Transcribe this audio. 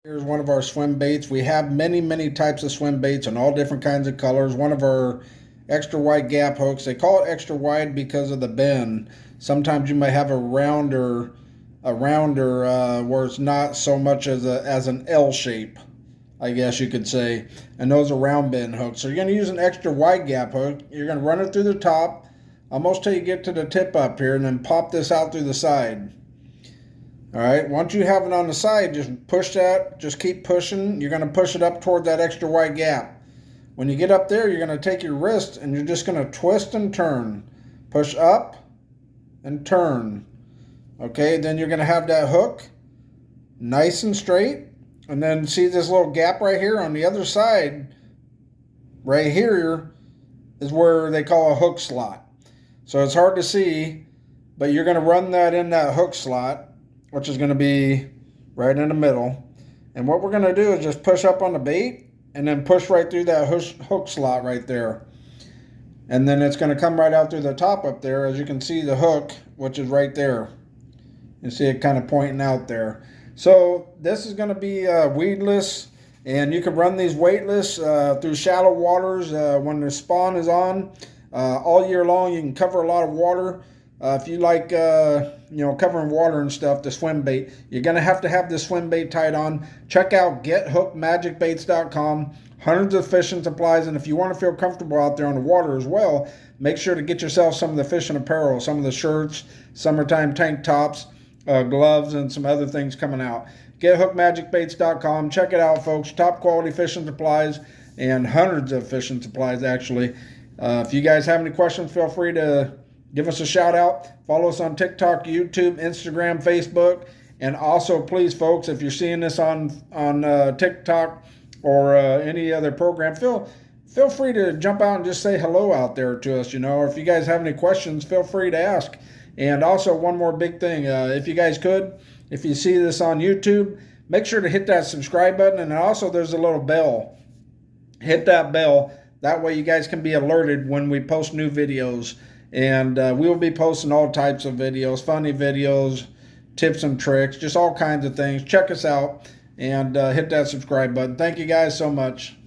Here's one of our swim baits. We have many types of swim baits in all different kinds of colors. One of our extra wide gap hooks. They call it extra wide because of the bend. Sometimes you might have a rounder where it's not so much as an L shape, I guess you could say. And those are round bend hooks. So you're going to use an extra wide gap hook. You're going to run it through the top, almost till you get to the tip up here, and then pop this out through the side. All right, once you have it on the side, just push that, just keep pushing. You're going to push it up toward that extra wide gap. When you get up there, you're going to take your wrist and you're just going to twist and turn. Push up and turn. Okay, then you're going to have that hook nice and straight. And then see this little gap right here on the other side, right here is where they call a hook slot. So it's hard to see, but you're going to run that in that hook slot, which is going to be right in the middle. And what we're going to do is just push up on the bait and then push right through that hook slot right there. And then it's going to come right out through the top up there. As you can see, the hook, which is right there. You see it kind of pointing out there. So this is going to be weedless, and you can run these weightless through shallow waters when the spawn is on. All year long, you can cover a lot of water. If you like, covering water and stuff, the swim bait, you're going to have this swim bait tied on. Check out gethookedmagicbaits.com. Hundreds of fishing supplies, and if you want to feel comfortable out there on the water as well, make sure to get yourself some of the fishing apparel, some of the shirts, summertime tank tops, gloves, and some other things coming out. Gethookedmagicbaits.com. Check it out, folks. Top quality fishing supplies and hundreds of fishing supplies, actually. If you guys have any questions, feel free to give us a shout out. Follow us on TikTok, YouTube, Instagram, Facebook. And also, please, folks, if you're seeing this on TikTok or any other program, feel free to jump out and just say hello out there to us, or if you guys have any questions, feel free to ask. And also, one more big thing, if you guys could, if you see this on YouTube, make sure to hit that subscribe button. And also, there's a little bell. Hit that bell. That way you guys can be alerted when we post new videos. And we will be posting all types of videos, funny videos, tips and tricks, just all kinds of things. Check us out and hit that subscribe button. Thank you guys so much.